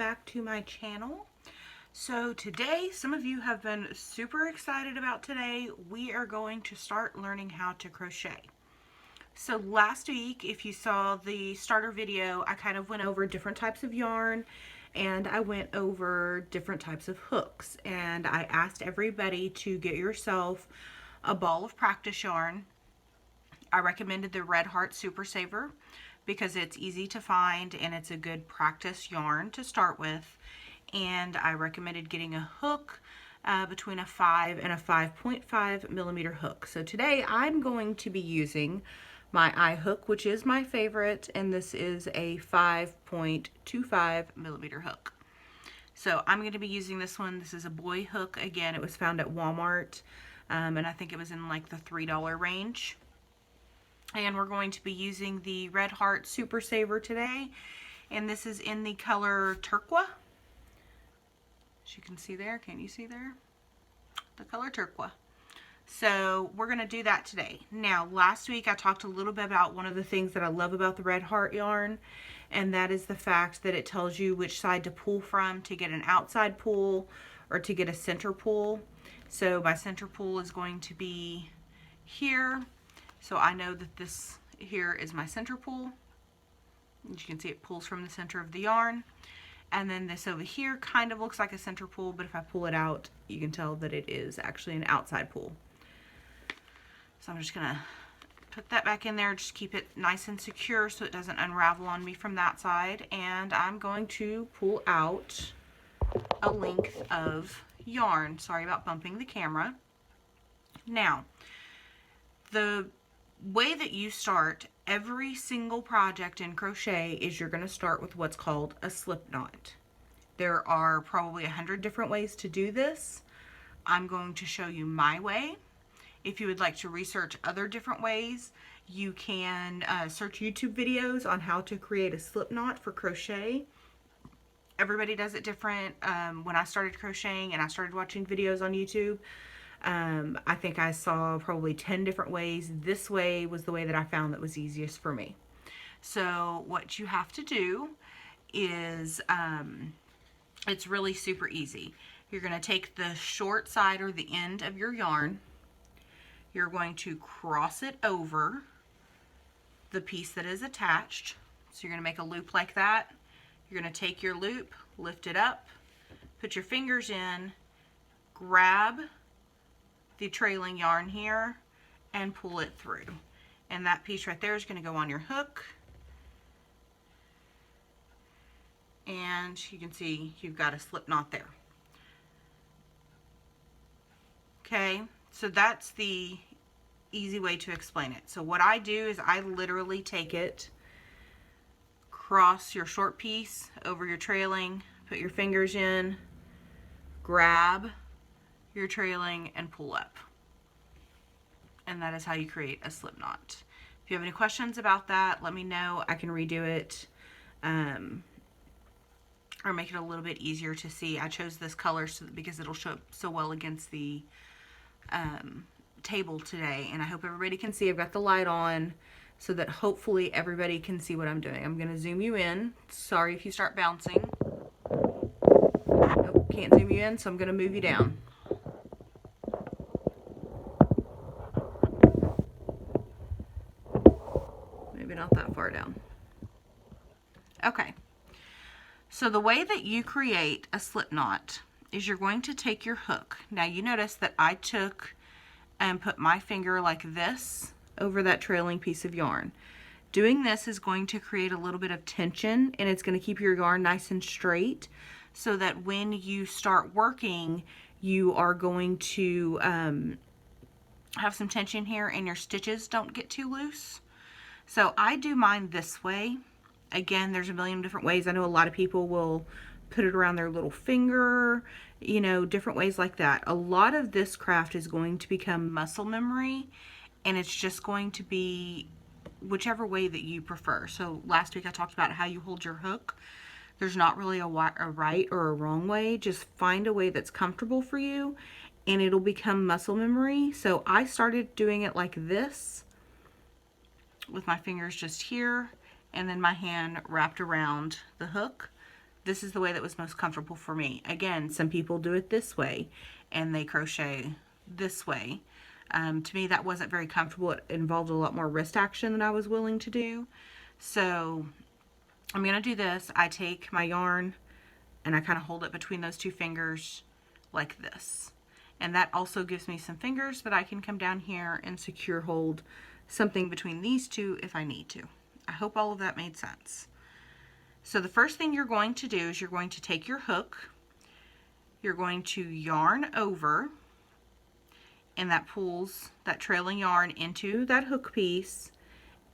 back to my channel. So today, some of you have been super excited about today. We are going to start learning how to crochet. So last week, if you saw the starter video, I kind of went over different types of yarn and I went over different types of hooks, and I asked everybody to get yourself a ball of practice yarn. I recommended the Red Heart Super Saver because it's easy to find and it's a good practice yarn to start with. And I recommended getting a hook between a 5 and a 5.5 millimeter hook. So today I'm going to be using my eye hook, which is my favorite, and this is a 5.25 millimeter hook. So I'm going to be using this one. This is a boy hook. Again, it was found at Walmart, and I think it was in like the $3 range. And we're going to be using the Red Heart Super Saver today, and this is in the color turquoise. As you can see there, can you see there? The color turquoise. So we're going to do that today. Now, last week I talked a little bit about one of the things that I love about the Red Heart yarn, and that is the fact that it tells you which side to pull from to get an outside pull or to get a center pull. So my center pull is going to be here. So I know that this here is my center pull. As you can see, it pulls from the center of the yarn. And then this over here kind of looks like a center pull, but if I pull it out, you can tell that it is actually an outside pull. So I'm just gonna put that back in there, just keep it nice and secure so it doesn't unravel on me from that side. And I'm going to pull out a length of yarn. Sorry about bumping the camera. Now, the way that you start every single project in crochet is you're going to start with what's called a slip knot. There are probably 100 different ways to do this. I'm going to show you my way. If you would like to research other different ways, you can search YouTube videos on how to create a slip knot for crochet. Everybody does it different. When I started crocheting and I started watching videos on YouTube, I think I saw probably 10 different ways. This way was the way that I found that was easiest for me. So what you have to do is, it's really super easy. You're going to take the short side or the end of your yarn. You're going to cross it over the piece that is attached. So you're going to make a loop like that. You're going to take your loop, lift it up, put your fingers in, grab the trailing yarn here and pull it through, and that piece right there is going to go on your hook, and you can see you've got a slip knot there. Okay, so that's the easy way to explain it. So what I do is I literally take it, cross your short piece over your trailing, put your fingers in, grab your trailing and pull up, and that is how you create a slip knot. If you have any questions about that, let me know. I can redo it or make it a little bit easier to see. I chose this color because it'll show up so well against the table today, and I hope everybody can see. I've got the light on so that hopefully everybody can see what I'm doing. I'm going to zoom you in. Sorry if you start bouncing. Nope, can't zoom you in, so I'm going to move you down. Maybe not that far down. Okay, so the way that you create a slip knot is you're going to take your hook. Now you notice that I took and put my finger like this over that trailing piece of yarn. Doing this is going to create a little bit of tension, and it's going to keep your yarn nice and straight so that when you start working, you are going to have some tension here and your stitches don't get too loose. So I do mine this way. Again, there's a million different ways. I know a lot of people will put it around their little finger, you know, different ways like that. A lot of this craft is going to become muscle memory, and it's just going to be whichever way that you prefer. So last week I talked about how you hold your hook. There's not really a right or a wrong way. Just find a way that's comfortable for you, and it'll become muscle memory. So I started doing it like this, with my fingers just here, and then my hand wrapped around the hook. this is the way that was most comfortable for me. Again, some people do it this way and they crochet this way. To me, that wasn't very comfortable. It involved a lot more wrist action than I was willing to do. So I'm going to do this. I take my yarn and I kind of hold it between those two fingers like this. And that also gives me some fingers that I can come down here and secure hold something between these two if I need to. I hope all of that made sense. So the first thing you're going to do is you're going to take your hook, you're going to yarn over, and that pulls that trailing yarn into that hook piece,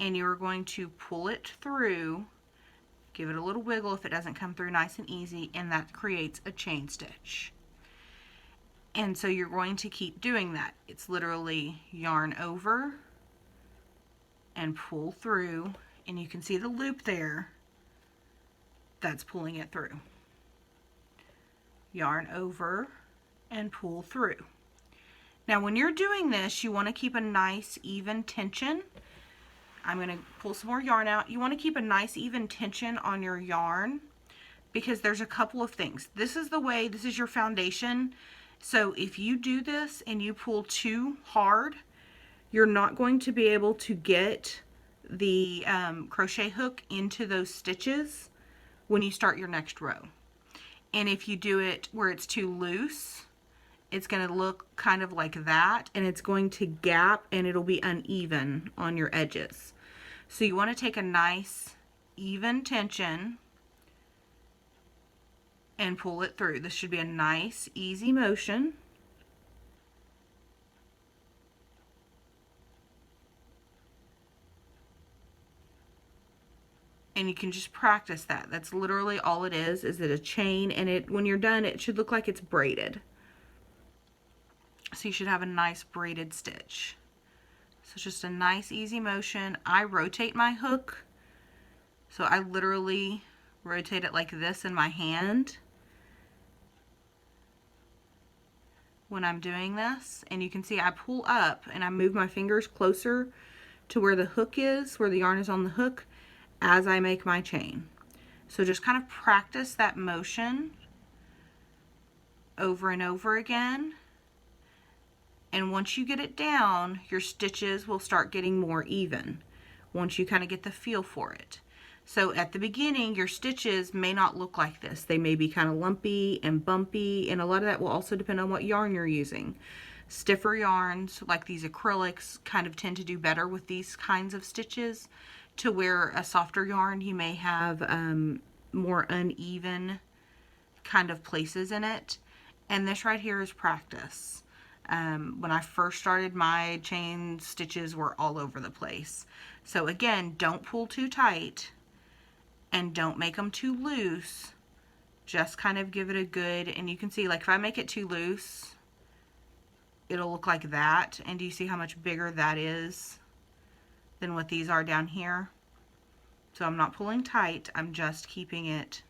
and you're going to pull it through, give it a little wiggle if it doesn't come through nice and easy, and that creates a chain stitch. And so you're going to keep doing that. It's literally yarn over and pull through, and you can see the loop there. That's pulling it through. Yarn over and pull through. Now when you're doing this, you want to keep a nice even tension. I'm going to pull some more yarn out. You want to keep a nice even tension on your yarn because there's a couple of things. This is the way, this is your foundation. So if you do this and you pull too hard, you're not going to be able to get the crochet hook into those stitches when you start your next row. And if you do it where it's too loose, it's going to look kind of like that, and it's going to gap and it'll be uneven on your edges. So you want to take a nice even tension and pull it through. This should be a nice easy motion. And you can just practice that. That's literally all it is it a chain, and it, when you're done, it should look like it's braided. So you should have a nice braided stitch. So it's just a nice easy motion. I rotate my hook. So I literally rotate it like this in my hand when I'm doing this. And you can see I pull up and I move my fingers closer to where the hook is, where the yarn is on the hook, as I make my chain. So just kind of practice that motion over and over again. And once you get it down, your stitches will start getting more even once you kind of get the feel for it. So at the beginning, your stitches may not look like this. They may be kind of lumpy and bumpy, and a lot of that will also depend on what yarn you're using. Stiffer yarns, like these acrylics, kind of tend to do better with these kinds of stitches, to where a softer yarn, you may have more uneven kind of places in it. And this right here is practice. When I first started, my chain stitches were all over the place. So again, don't pull too tight and don't make them too loose. Just kind of give it a good, and you can see, like, if I make it too loose, it'll look like that. And do you see how much bigger that is than what these are down here? So I'm not pulling tight, I'm just keeping it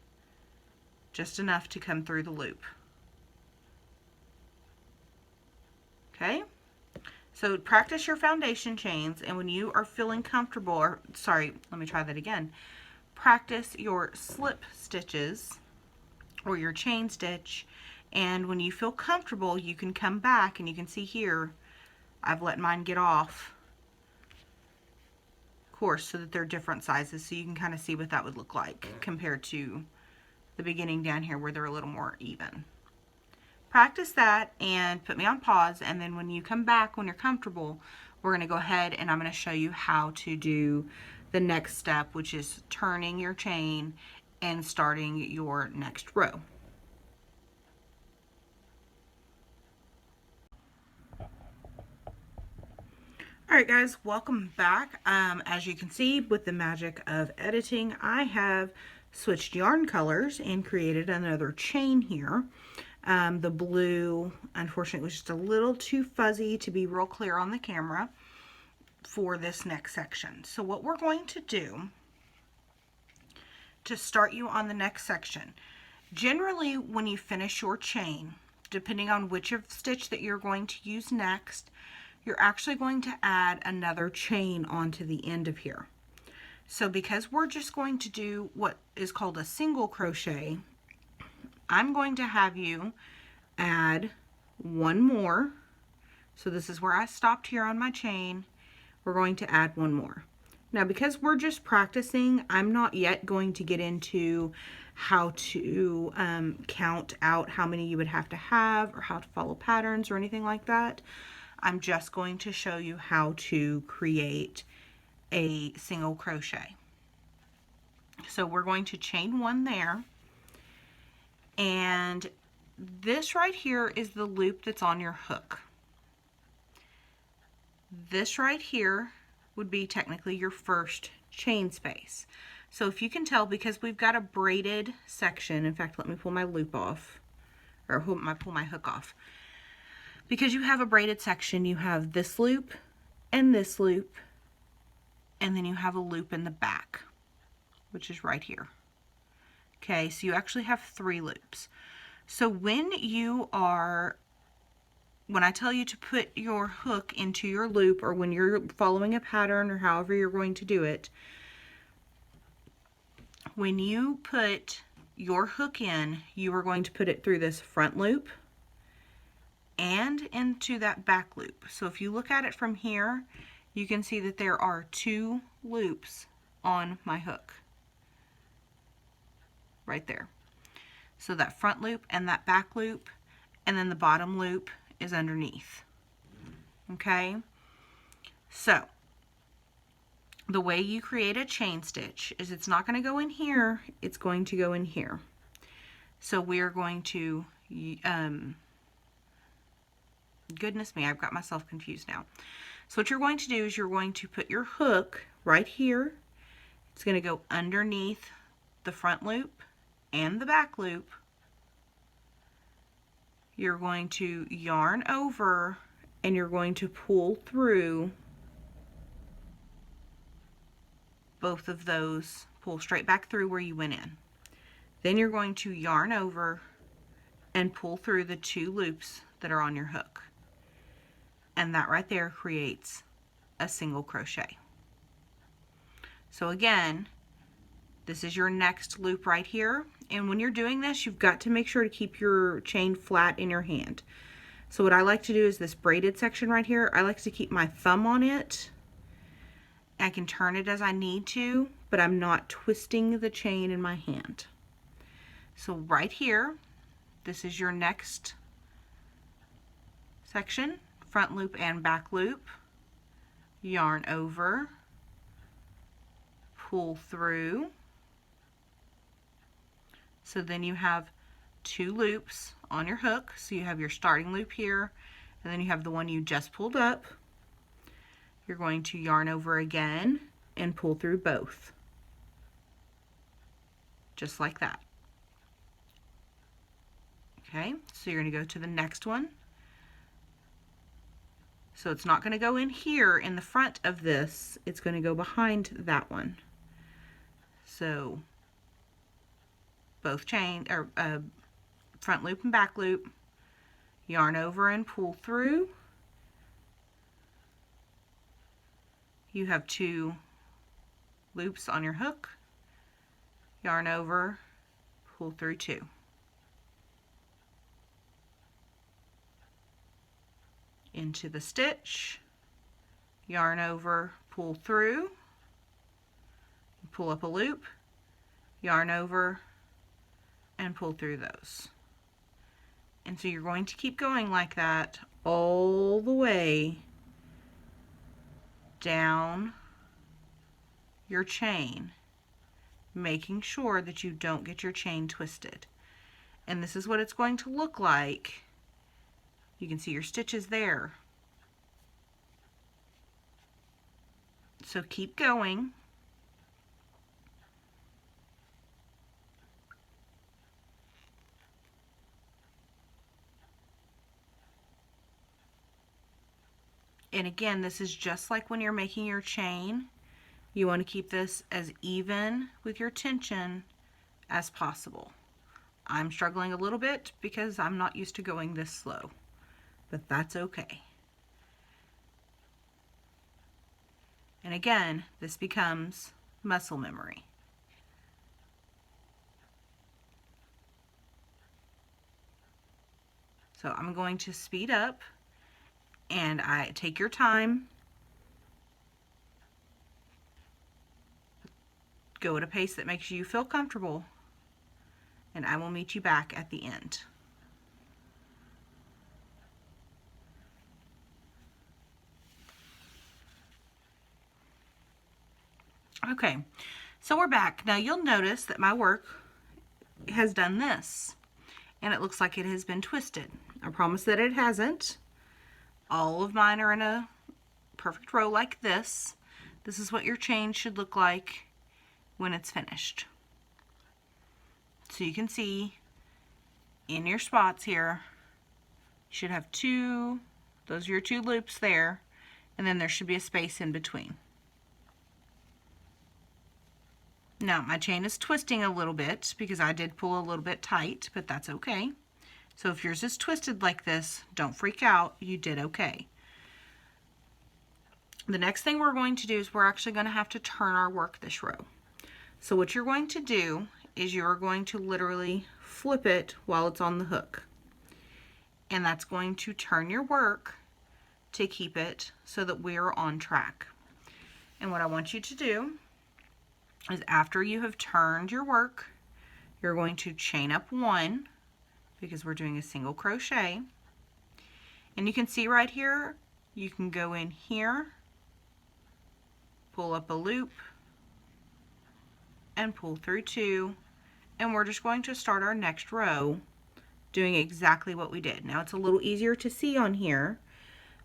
just enough to come through the loop. Okay, so practice your foundation chains, and when you are feeling comfortable, or sorry, let me try that again. Practice your slip stitches or your chain stitch, and when you feel comfortable, you can come back, and you can see here, I've let mine get off course so that they're different sizes, so you can kind of see what that would look like compared to the beginning down here where they're a little more even. Practice that and put me on pause, and then when you come back, when you're comfortable, we're going to go ahead and I'm going to show you how to do the next step, which is turning your chain and starting your next row. Alright guys, welcome back. As you can see, with the magic of editing, I have switched yarn colors and created another chain here. The blue, unfortunately, was just a little too fuzzy to be real clear on the camera for this next section. So what we're going to do to start you on the next section, generally when you finish your chain, depending on which of stitch that you're going to use next, you're actually going to add another chain onto the end of here. So because we're just going to do what is called a single crochet I'm going to have you add one more. So this is where I stopped here on my chain. We're going to add one more. Now, because we're just practicing, I'm not yet going to get into how to count out how many you would have or how to follow patterns or anything like that. I'm just going to show you how to create a single crochet. So we're going to chain one there, and this right here is the loop that's on your hook. This right here would be technically your first chain space. So if you can tell, because we've got a braided section, in fact, let me pull my loop off, or pull my hook off. Because you have a braided section, you have this loop, and then you have a loop in the back, which is right here. Okay, so you actually have 3 loops. So when I tell you to put your hook into your loop, or when you're following a pattern or however you're going to do it, when you put your hook in, you are going to put it through this front loop and into that back loop. So if you look at it from here, you can see that there are 2 loops on my hook right there. So that front loop and that back loop, and then the bottom loop is underneath. Okay, so the way you create a chain stitch is it's not going to go in here, it's going to go in here. So we are going to goodness me, I've got myself confused now. So what you're going to do is you're going to put your hook right here. It's going to go underneath the front loop and the back loop. You're going to yarn over and you're going to pull through both of those, pull straight back through where you went in. Then you're going to yarn over and pull through the 2 loops that are on your hook. And that right there creates a single crochet. So again, this is your next loop right here. And when you're doing this, you've got to make sure to keep your chain flat in your hand. So what I like to do is this braided section right here, I like to keep my thumb on it. I can turn it as I need to, but I'm not twisting the chain in my hand. So right here, this is your next section, front loop and back loop. Yarn over, pull through. So then you have 2 loops on your hook. So you have your starting loop here, and then you have the one you just pulled up. You're going to yarn over again and pull through both. Just like that. Okay, so you're going to go to the next one. So it's not going to go in here in the front of this, it's going to go behind that one. So both chain or front loop and back loop, yarn over and pull through. You have 2 loops on your hook, yarn over, pull through 2. Into the stitch, yarn over, pull through, pull up a loop, yarn over, and pull through those. And so you're going to keep going like that all the way down your chain, making sure that you don't get your chain twisted. And this is what it's going to look like. You can see your stitches there. So keep going. And again, this is just like when you're making your chain. You want to keep this as even with your tension as possible. I'm struggling a little bit because I'm not used to going this slow, but that's okay. And again, this becomes muscle memory. So I'm going to speed up, and I take your time. Go at a pace that makes you feel comfortable, and I will meet you back at the end. Okay, so we're back. Now you'll notice that my work has done this, and it looks like it has been twisted. I promise that it hasn't. All of mine are in a perfect row like this. This is what your chain should look like when it's finished. So you can see in your spots here, you should have two, those are your two loops there, and then there should be a space in between. Now my chain is twisting a little bit because I did pull a little bit tight, but that's okay. So if yours is twisted like this, don't freak out, you did okay. The next thing we're going to do is we're actually going to have to turn our work this row. So what you're going to do is you're going to literally flip it while it's on the hook. And that's going to turn your work to keep it so that we're on track. And what I want you to do is after you have turned your work, you're going to chain up one because we're doing a single crochet. And you can see right here, you can go in here, pull up a loop, and pull through two, and we're just going to start our next row doing exactly what we did. Now it's a little easier to see on here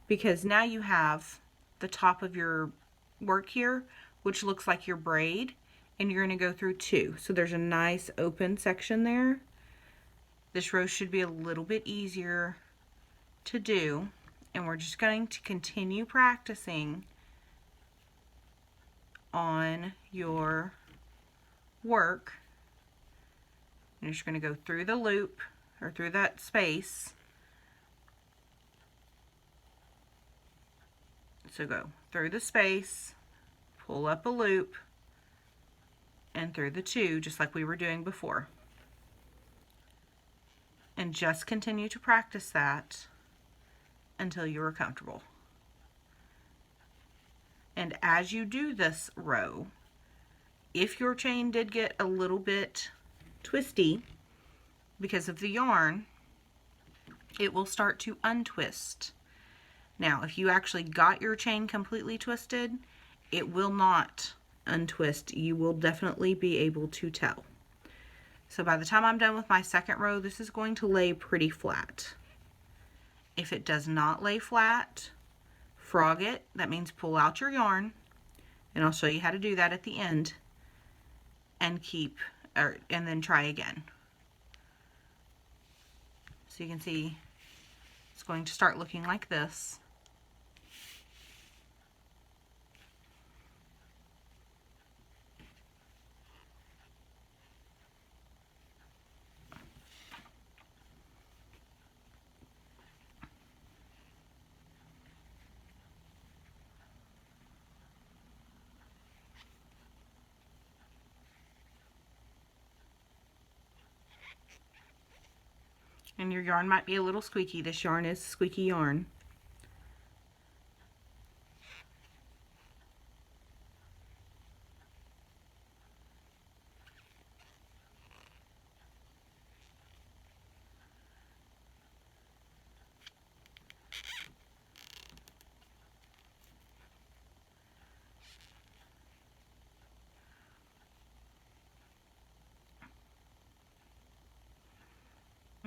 because now you have the top of your work here, which looks like your braid, and you're going to go through two. So there's a nice open section there. This row should be a little bit easier to do, and we're just going to continue practicing on your work. You're just going to go through the loop or through that space. So go through the space, pull up a loop, and through the two, just like we were doing before. And just continue to practice that until you are comfortable. And as you do this row, if your chain did get a little bit twisty because of the yarn, it will start to untwist. Now, if you actually got your chain completely twisted, it will not untwist. You will definitely be able to tell. So by the time I'm done with my second row, this is going to lay pretty flat. If it does not lay flat, frog it. That means pull out your yarn, and I'll show you how to do that at the end, and and then try again. So you can see it's going to start looking like this. And your yarn might be a little squeaky. This yarn is squeaky yarn.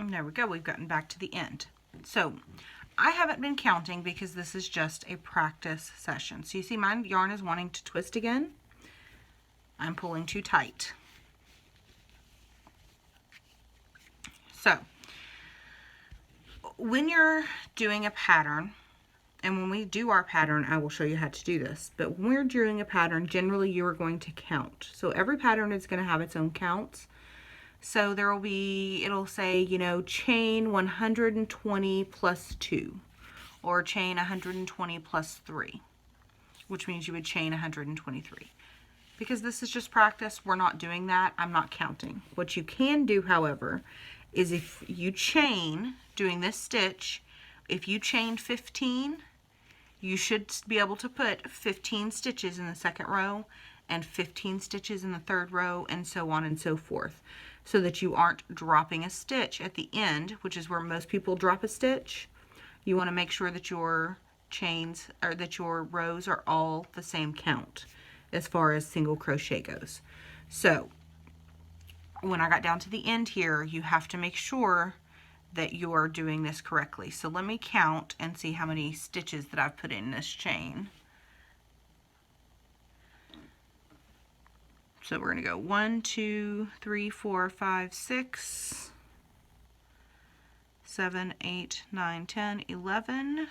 And there we go, we've gotten back to the end. So I haven't been counting because this is just a practice session. So you see my yarn is wanting to twist again. I'm pulling too tight. So when you're doing a pattern, and when we do our pattern, I will show you how to do this, but when we're doing a pattern, generally you are going to count. So every pattern is going to have its own counts. So there will be, it'll say, you know, chain 120 plus 2, or chain 120 plus 3, which means you would chain 123. Because this is just practice, we're not doing that. I'm not counting. What you can do, however, is if you chain, doing this stitch, if you chain 15, you should be able to put 15 stitches in the second row and 15 stitches in the third row, and so on and so forth, so that you aren't dropping a stitch at the end, which is where most people drop a stitch. You want to make sure that your chains, or that your rows, are all the same count as far as single crochet goes. So when I got down to the end here, you have to make sure that you're doing this correctly. So let me count and see how many stitches that I've put in this chain. So we're going to go 1, 2, 3, 4, 5, 6, 7, 8, 9, 10, 11,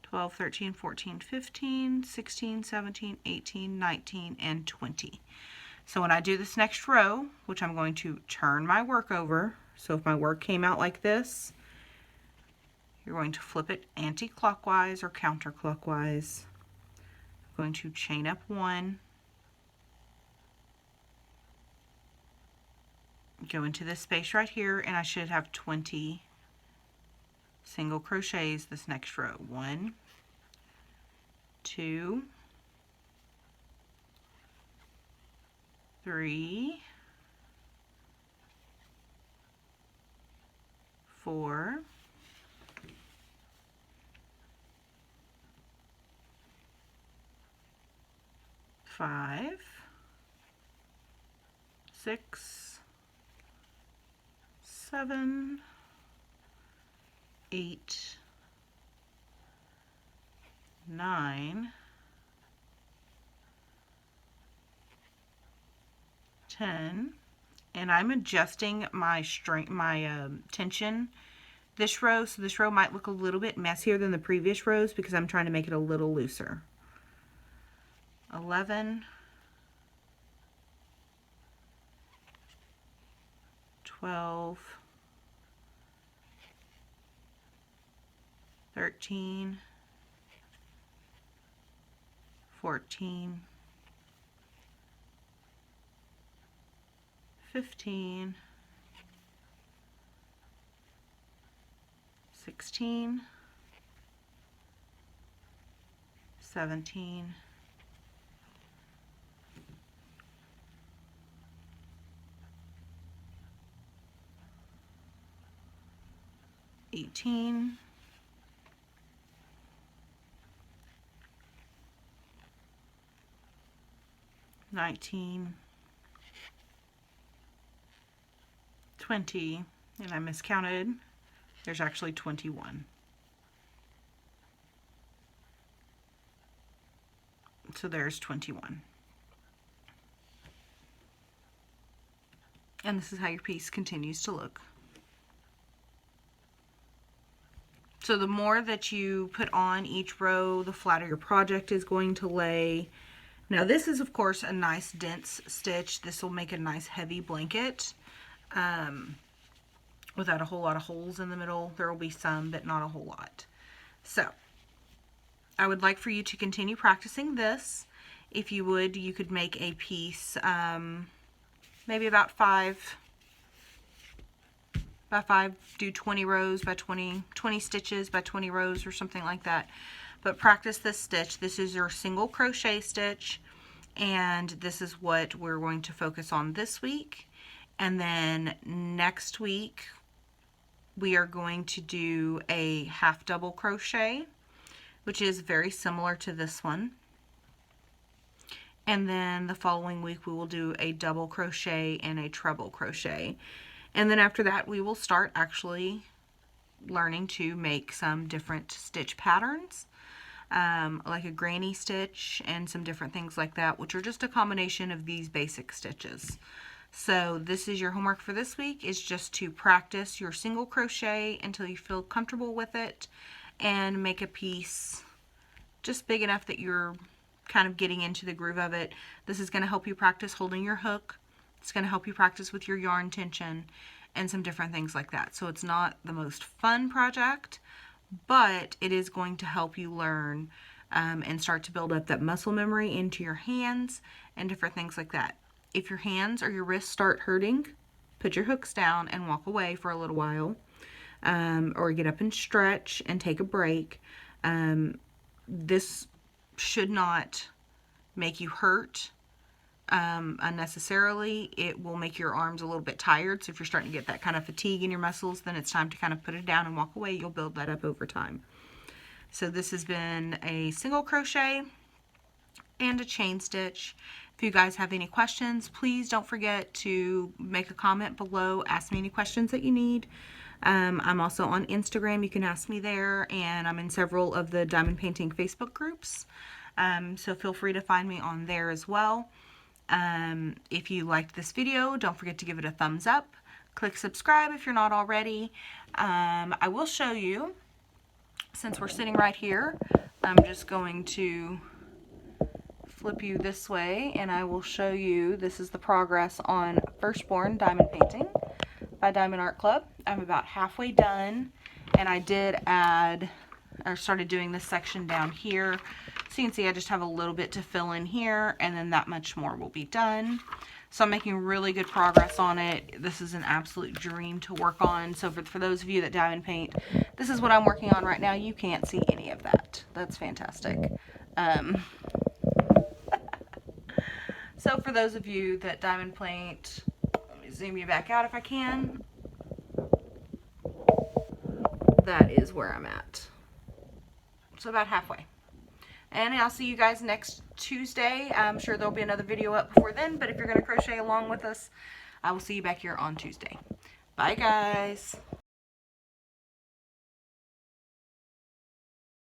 12, 13, 14, 15, 16, 17, 18, 19, and 20. So when I do this next row, which I'm going to turn my work over, so if my work came out like this, you're going to flip it anti-clockwise or counterclockwise. I'm going to chain up 1, go into this space right here, and I should have 20 single crochets this next row. 1, 2, 3, 4, 5, 6, 7, 8, 9, 10, and I'm adjusting my tension this row, so this row might look a little bit messier than the previous rows because I'm trying to make it a little looser. 11, 12, 13, 14, 15, 16, 17, 18, 19, 20, and I miscounted. There's actually 21. So there's 21. And this is how your piece continues to look. So the more that you put on each row, the flatter your project is going to lay. Now this is of course a nice dense stitch. This will make a nice heavy blanket without a whole lot of holes in the middle. There will be some, but not a whole lot. So I would like for you to continue practicing this. If you would, you could make a piece maybe about 5, do 20 rows by 20 stitches by 20 rows or something like that. But practice this stitch. This is your single crochet stitch, and this is what we're going to focus on this week. And then next week we are going to do a half double crochet, which is very similar to this one. And then the following week we will do a double crochet and a treble crochet. And then after that we will start actually learning to make some different stitch patterns, like a granny stitch and some different things like that, which are just a combination of these basic stitches. So this is your homework for this week, is just to practice your single crochet until you feel comfortable with it, and make a piece just big enough that you're kind of getting into the groove of it. This is going to help you practice holding your hook. It's going to help you practice with your yarn tension and some different things like that. So it's not the most fun project, but it is going to help you learn and start to build up that muscle memory into your hands and different things like that. If your hands or your wrists start hurting put your hooks down and walk away for a little while, or get up and stretch and take a break. This should not make you hurt unnecessarily. It will make your arms a little bit tired. So if you're starting to get that kind of fatigue in your muscles, then it's time to kind of put it down and walk away. You'll build that up over time. So this has been a single crochet and a chain stitch. If you guys have any questions, please don't forget to make a comment below. Ask me any questions that you need. I'm also on Instagram. You can ask me there, and I'm in several of the diamond painting Facebook groups. So feel free to find me on there as well. If you liked this video, don't forget to give it a thumbs up. Click subscribe if you're not already. I will show you, since we're sitting right here, I'm just going to flip you this way and I will show you, this is the progress on Firstborn Diamond Painting by Diamond Art Club. I'm about halfway done, and I did add, or started doing this section down here. So you can see I just have a little bit to fill in here, and then that much more will be done. So I'm making really good progress on it. This is an absolute dream to work on. So for those of you that diamond paint, this is what I'm working on right now. You can't see any of that. That's fantastic. So for those of you that diamond paint, let me zoom you back out if I can. That is where I'm at. So about halfway. And I'll see you guys next Tuesday. I'm sure there'll be another video up before then, but if you're going to crochet along with us, I will see you back here on Tuesday. Bye, guys.